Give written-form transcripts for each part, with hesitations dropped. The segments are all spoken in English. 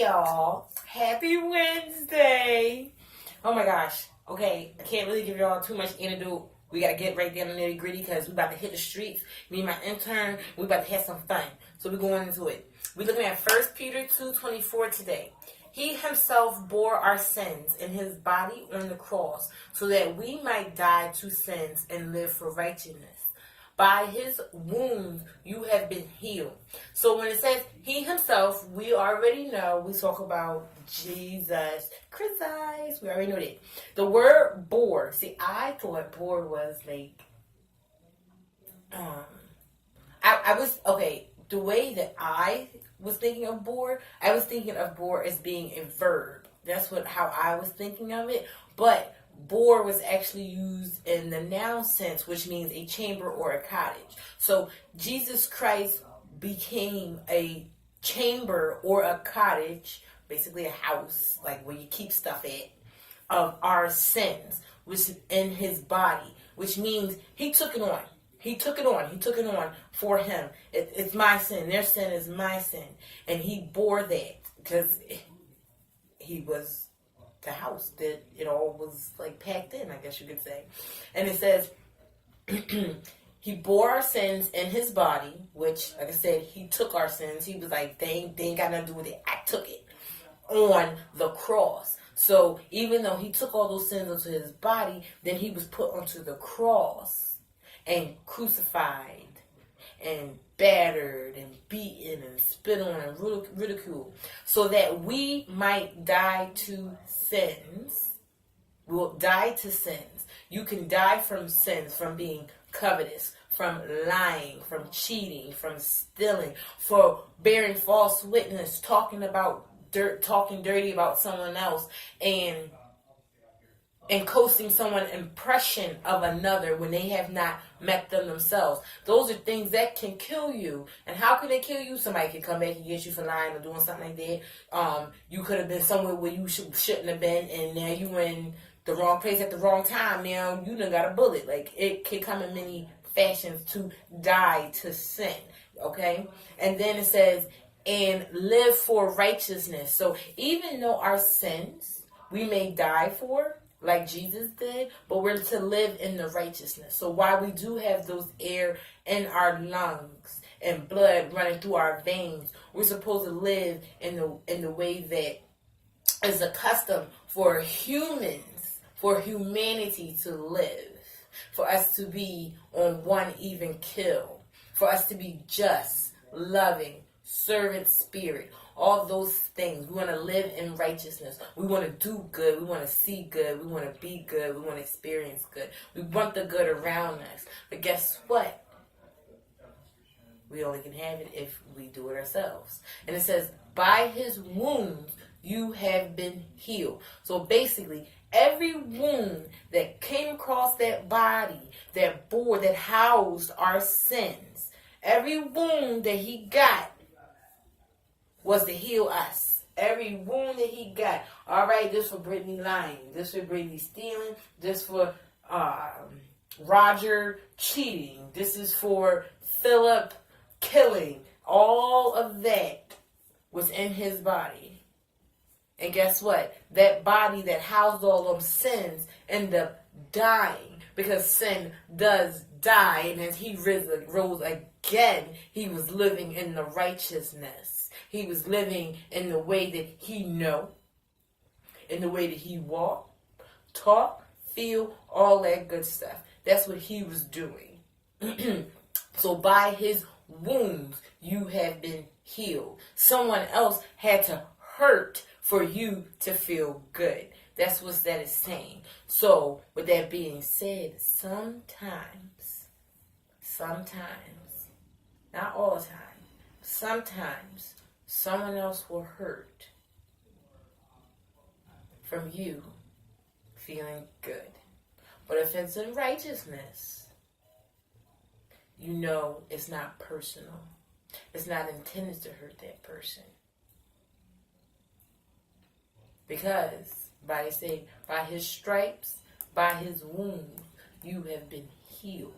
y'all. Happy Wednesday. Oh my gosh. Okay, I can't really give y'all too much antidote. We got to get right down to the nitty gritty because we about to hit the streets. Me and my intern, we about to have some fun. So we're going into it. We're looking at 1 Peter 2:24 today. He himself bore our sins in his body on the cross so that we might die to sins and live for righteousness. By his wounds, you have been healed. So when it says he himself, we already know we talk about Jesus. Chris eyes, we already know that. The word bore, see, I thought bore was like, I was, okay, the way that I was thinking of bore, I was thinking of bore as being a verb. That's how I was thinking of it. But bore was actually used in the noun sense, which means a chamber or a cottage. So Jesus Christ became a chamber or a cottage, basically a house, like where you keep stuff at, of our sins, which is in his body, which means he took it on. He took it on. He took it on for him. It's my sin. Their sin is my sin. And he bore that because he was the house that it all was like packed in, I guess you could say. And it says, he bore our sins in his body, which, like I said, he took our sins. He was like, they ain't got nothing to do with it. I took it on the cross. So even though he took all those sins onto his body, then he was put onto the cross and crucified and battered and beaten and spit on and ridiculed so that we might die to sins. We'll die to sins. You can die from sins, from being covetous, from lying, from cheating, from stealing, for bearing false witness, talking dirty about someone else, and coasting someone's impression of another when they have not met them themselves. Those are things that can kill you. And how can they kill you? Somebody can come back and get you for lying or doing something like that. You could have been somewhere where you shouldn't have been, and now you in the wrong place at the wrong time. Now you done got a bullet. Like, it can come in many fashions to die to sin. Okay? And then it says, and live for righteousness. So even though our sins we may die for, like Jesus did, but we're to live in the righteousness. So while we do have those air in our lungs and blood running through our veins, we're supposed to live in the way that is accustomed for humans, for humanity to live, for us to be on one even keel, for us to be just, loving, servant spirit. All those things. We want to live in righteousness. We want to do good. We want to see good. We want to be good. We want to experience good. We want the good around us. But guess what? We only can have it if we do it ourselves. And it says, by his wounds you have been healed. So basically, every wound that came across that body, that bore, that housed our sins, every wound that he got was to heal us. Every wound that he got. All right, this for Brittany lying. This for Brittany stealing. This for Roger cheating. This is for Philip killing. All of that was in his body. And guess what? That body that housed all those sins ended up dying. Because sin does die. And as he rose again, he was living in the righteousness. He was living in the way that he know, in the way that he walk, talk, feel, all that good stuff. That's what he was doing. So by his wounds, you have been healed. Someone else had to hurt for you to feel good. That's what that is saying. So with that being said, sometimes, not all the time, sometimes someone else will hurt from you feeling good. But if it's in righteousness, you know it's not personal. It's not intended to hurt that person. Because, by his stripes, by his wounds, you have been healed.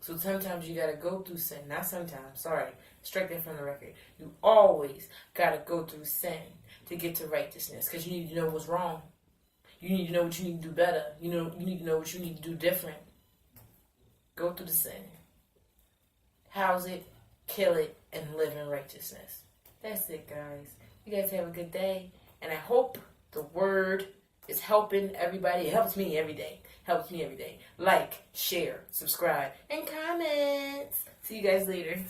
So sometimes you got to go through sin. Not sometimes, sorry. Strike that from the record. You always gotta go through sin to get to righteousness, because you need to know what's wrong. You need to know what you need to do better. You need to know what you need to do different. Go through the sin. House it, kill it, and live in righteousness. That's it, guys. You guys have a good day. And I hope the word is helping everybody. It helps me every day. Helps me every day. Like, share, subscribe, and comment. See you guys later.